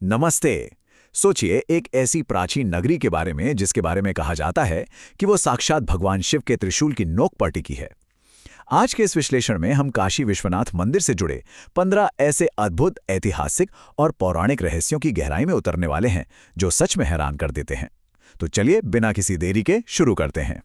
नमस्ते। सोचिए एक ऐसी प्राचीन नगरी के बारे में जिसके बारे में कहा जाता है कि वो साक्षात भगवान शिव के त्रिशूल की नोक पर टिकी है। आज के इस विश्लेषण में हम काशी विश्वनाथ मंदिर से जुड़े 15 ऐसे अद्भुत ऐतिहासिक और पौराणिक रहस्यों की गहराई में उतरने वाले हैं जो सच में हैरान कर देते हैं। तो चलिए बिना किसी देरी के शुरू करते हैं।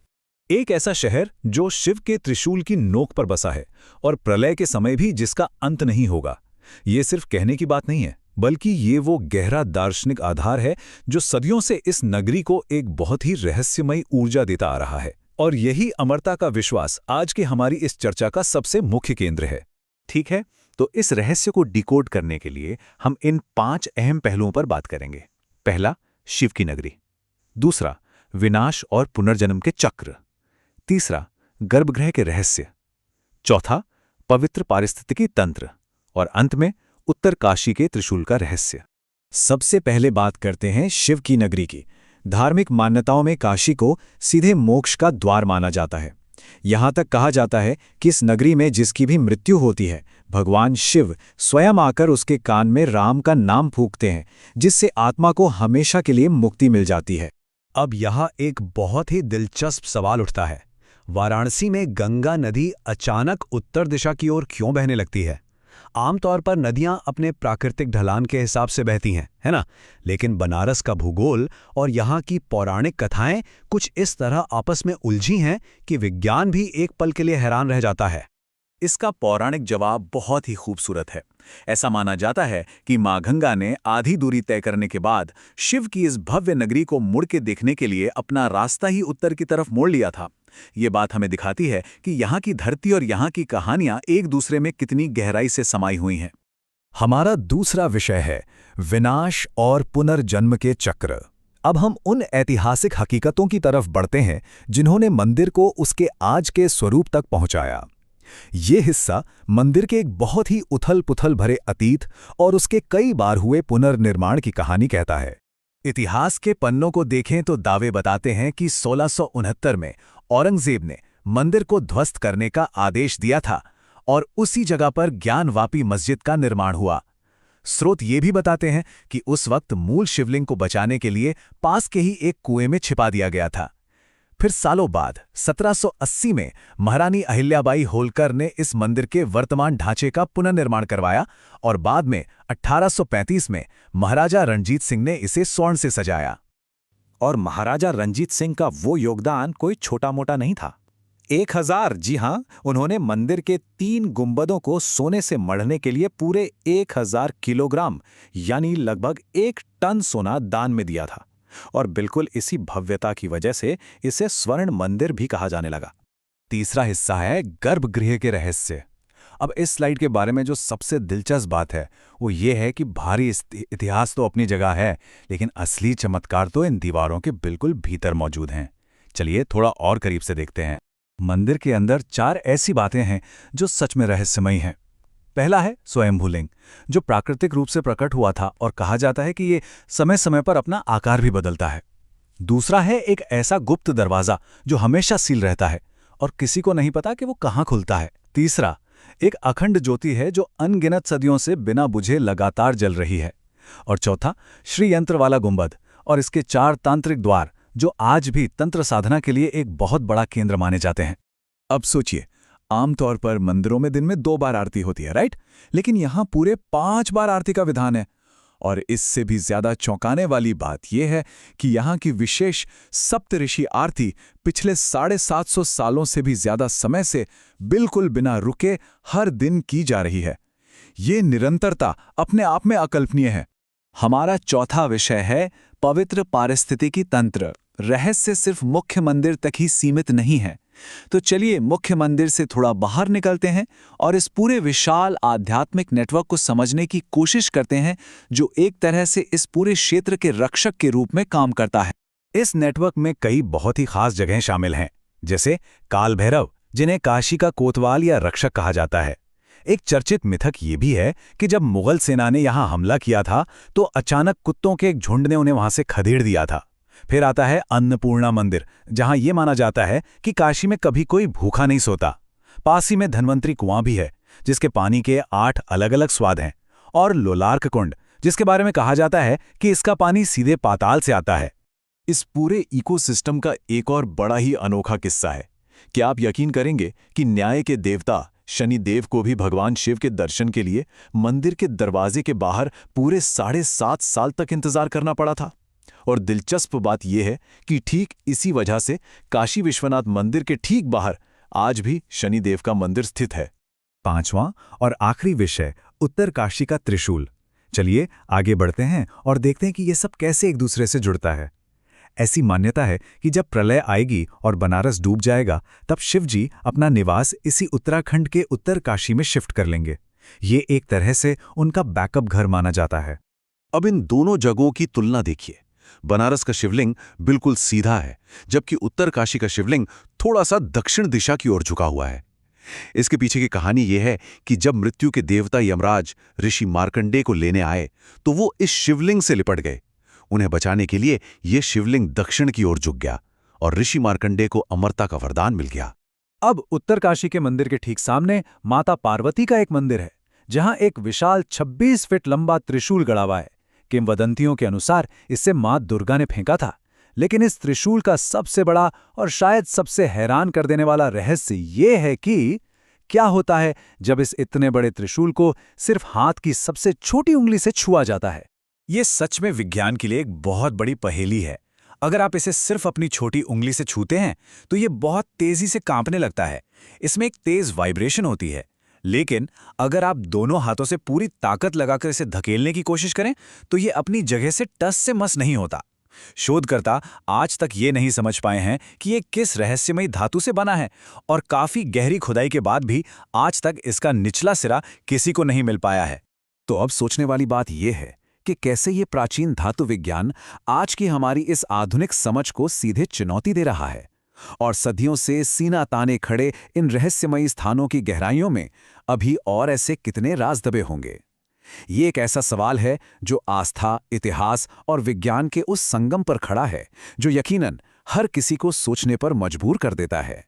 एक ऐसा शहर जो शिव के त्रिशूल की नोक पर बसा है और प्रलय के समय भी जिसका अंत नहीं होगा। ये सिर्फ कहने की बात नहीं है, बल्कि ये वो गहरा दार्शनिक आधार है जो सदियों से इस नगरी को एक बहुत ही रहस्यमयी ऊर्जा देता आ रहा है। और यही अमरता का विश्वास आज की हमारी इस चर्चा का सबसे मुख्य केंद्र है। ठीक है, तो इस रहस्य को डिकोड करने के लिए हम इन 5 अहम पहलुओं पर बात करेंगे। पहला, शिव की नगरी। दूसरा, विनाश और पुनर्जन्म के चक्र। तीसरा, गर्भगृह के रहस्य। चौथा, पवित्र पारिस्थितिकी तंत्र। और अंत में उत्तर काशी के त्रिशूल का रहस्य। सबसे पहले बात करते हैं शिव की नगरी की। धार्मिक मान्यताओं में काशी को सीधे मोक्ष का द्वार माना जाता है। यहाँ तक कहा जाता है कि इस नगरी में जिसकी भी मृत्यु होती है, भगवान शिव स्वयं आकर उसके कान में राम का नाम फूंकते हैं, जिससे आत्मा को हमेशा के लिए मुक्ति मिल जाती है। अब यहाँ एक बहुत ही दिलचस्प सवाल उठता है। वाराणसी में गंगा नदी अचानक उत्तर दिशा की ओर क्यों बहने लगती है? आमतौर पर नदियां अपने प्राकृतिक ढलान के हिसाब से बहती हैं, है ना? लेकिन बनारस का भूगोल और यहाँ की पौराणिक कथाएं कुछ इस तरह आपस में उलझी हैं कि विज्ञान भी एक पल के लिए हैरान रह जाता है। इसका पौराणिक जवाब बहुत ही खूबसूरत है। ऐसा माना जाता है कि माँ गंगा ने आधी दूरी तय करने के बाद शिव की इस भव्य नगरी को मुड़ के देखने के लिए अपना रास्ता ही उत्तर की तरफ मोड़ लिया था। ये बात हमें दिखाती है कि यहाँ की धरती और यहाँ की कहानियां एक दूसरे में कितनी गहराई से समाई हुई हैं। हमारा दूसरा विषय है विनाश और पुनर्जन्म के चक्र। अब हम उन ऐतिहासिक हकीकतों की तरफ बढ़ते हैं जिन्होंने मंदिर को उसके आज के स्वरूप तक पहुंचाया। ये हिस्सा मंदिर के एक बहुत ही उथल-पुथल भरे अतीत और उसके कई बार हुए पुनर्निर्माण की कहानी कहता है। इतिहास के पन्नों को देखें तो दावे बताते हैं कि 1669 में औरंगजेब ने मंदिर को ध्वस्त करने का आदेश दिया था और उसी जगह पर ज्ञानवापी मस्जिद का निर्माण हुआ। स्रोत ये भी बताते हैं कि उस वक्त मूल शिवलिंग को बचाने के लिए पास के ही एक कुएं में छिपा दिया गया था। फिर सालों बाद 1780 में महारानी अहिल्याबाई होलकर ने इस मंदिर के वर्तमान ढांचे का पुनर्निर्माण करवाया और बाद में 1835 में महाराजा रणजीत सिंह ने इसे स्वर्ण से सजाया। और महाराजा रणजीत सिंह का वो योगदान कोई छोटा मोटा नहीं था। 1000, जी हाँ, उन्होंने मंदिर के 3 गुंबदों को सोने से मढ़ने के लिए पूरे 1000 किलोग्राम यानी लगभग 1 टन सोना दान में दिया था। और बिल्कुल इसी भव्यता की वजह से इसे स्वर्ण मंदिर भी कहा जाने लगा। तीसरा हिस्सा है गर्भगृह के रहस्य। अब इस स्लाइड के बारे में जो सबसे दिलचस्प बात है वो ये है कि भारी इतिहास तो अपनी जगह है, लेकिन असली चमत्कार तो इन दीवारों के बिल्कुल भीतर मौजूद हैं। चलिए थोड़ा और करीब से देखते हैं। मंदिर के अंदर 4 ऐसी बातें हैं जो सच में रहस्यमयी हैं। पहला है स्वयंभू लिंग, जो प्राकृतिक रूप से प्रकट हुआ था और कहा जाता है कि ये समय समय पर अपना आकार भी बदलता है। दूसरा है एक ऐसा गुप्त दरवाजा जो हमेशा सील रहता है और किसी को नहीं पता कि वो कहाँ खुलता है। तीसरा, एक अखंड ज्योति है जो अनगिनत सदियों से बिना बुझे लगातार जल रही है। और चौथा, श्री यंत्र वाला गुंबद और इसके 4 तांत्रिक द्वार जो आज भी तंत्र साधना के लिए एक बहुत बड़ा केंद्र माने जाते हैं। अब सोचिए, आमतौर पर मंदिरों में दिन में 2 बार आरती होती है, राइट? लेकिन यहाँ पूरे 5 बार आरती का विधान है। और इससे भी ज्यादा चौंकाने वाली बात यह है कि यहाँ की विशेष सप्तऋषि आरती पिछले 750 सालों से भी ज्यादा समय से बिल्कुल बिना रुके हर दिन की जा रही है। ये निरंतरता अपने आप में अकल्पनीय है। हमारा चौथा विषय है पवित्र पारिस्थितिकी तंत्र। रहस्य सिर्फ मुख्य मंदिर तक ही सीमित नहीं है। तो चलिए मुख्य मंदिर से थोड़ा बाहर निकलते हैं और इस पूरे विशाल आध्यात्मिक नेटवर्क को समझने की कोशिश करते हैं जो एक तरह से इस पूरे क्षेत्र के रक्षक के रूप में काम करता है। इस नेटवर्क में कई बहुत ही खास जगहें शामिल हैं, जैसे काल भैरव, जिन्हें काशी का कोतवाल या रक्षक कहा जाता है। एक चर्चित मिथक ये भी है कि जब मुगल सेना ने यहाँ हमला किया था तो अचानक कुत्तों के एक झुंड ने उन्हें वहां से खदेड़ दिया था। फिर आता है अन्नपूर्णा मंदिर, जहां यह माना जाता है कि काशी में कभी कोई भूखा नहीं सोता। पास ही में धन्वंतरी कुआं भी है, जिसके पानी के 8 अलग अलग स्वाद हैं। और लोलार्क कुंड, जिसके बारे में कहा जाता है कि इसका पानी सीधे पाताल से आता है। इस पूरे इकोसिस्टम का एक और बड़ा ही अनोखा किस्सा है। क्या आप यकीन करेंगे कि न्याय के देवता शनिदेव को भी भगवान शिव के दर्शन के लिए मंदिर के दरवाजे के बाहर पूरे 7.5 साल तक इंतजार करना पड़ा था? और दिलचस्प बात यह है कि ठीक इसी वजह से काशी विश्वनाथ मंदिर के ठीक बाहर आज भी शनिदेव का मंदिर स्थित है। 5वां और आखिरी विषय, उत्तरकाशी का त्रिशूल। चलिए आगे बढ़ते हैं और देखते हैं कि ये सब कैसे एक दूसरे से जुड़ता है। ऐसी मान्यता है कि जब प्रलय आएगी और बनारस डूब जाएगा, तब शिवजी अपना निवास इसी उत्तराखंड के उत्तरकाशी में शिफ्ट कर लेंगे। ये एक तरह से उनका बैकअप घर माना जाता है। अब इन दोनों जगहों की तुलना देखिए। बनारस का शिवलिंग बिल्कुल सीधा है, जबकि उत्तरकाशी का शिवलिंग थोड़ा सा दक्षिण दिशा की ओर झुका हुआ है। इसके पीछे की कहानी यह है कि जब मृत्यु के देवता यमराज ऋषि मार्कंडेय को लेने आए, तो वो इस शिवलिंग से लिपट गए। उन्हें बचाने के लिए यह शिवलिंग दक्षिण की ओर झुक गया और ऋषि मार्कंडेय को अमरता का वरदान मिल गया। अब उत्तरकाशी के मंदिर के ठीक सामने माता पार्वती का एक मंदिर है, जहां एक विशाल 26 फीट लंबा त्रिशूल गड़ा हुआ है। किंवदंतियों के अनुसार इसे मां दुर्गा ने फेंका था। लेकिन इस त्रिशूल का सबसे बड़ा और शायद सबसे हैरान कर देने वाला रहस्य ये है कि क्या होता है जब इस इतने बड़े त्रिशूल को सिर्फ हाथ की सबसे छोटी उंगली से छुआ जाता है। ये सच में विज्ञान के लिए एक बहुत बड़ी पहेली है। अगर आप इसे सिर्फ अपनी छोटी उंगली से छूते हैं तो ये बहुत तेजी से कांपने लगता है। इसमें एक तेज वाइब्रेशन होती है। लेकिन अगर आप दोनों हाथों से पूरी ताकत लगाकर इसे धकेलने की कोशिश करें तो ये अपनी जगह से टस से मस नहीं होता। शोधकर्ता आज तक ये नहीं समझ पाए हैं कि ये किस रहस्यमयी धातु से बना है, और काफी गहरी खुदाई के बाद भी आज तक इसका निचला सिरा किसी को नहीं मिल पाया है। तो अब सोचने वाली बात यह है कि कैसे ये प्राचीन धातु विज्ञान आज की हमारी इस आधुनिक समझ को सीधे चुनौती दे रहा है, और सदियों से सीना ताने खड़े इन रहस्यमयी स्थानों की गहराइयों में अभी और ऐसे कितने राज दबे होंगे। ये एक ऐसा सवाल है जो आस्था, इतिहास और विज्ञान के उस संगम पर खड़ा है, जो यकीनन हर किसी को सोचने पर मजबूर कर देता है।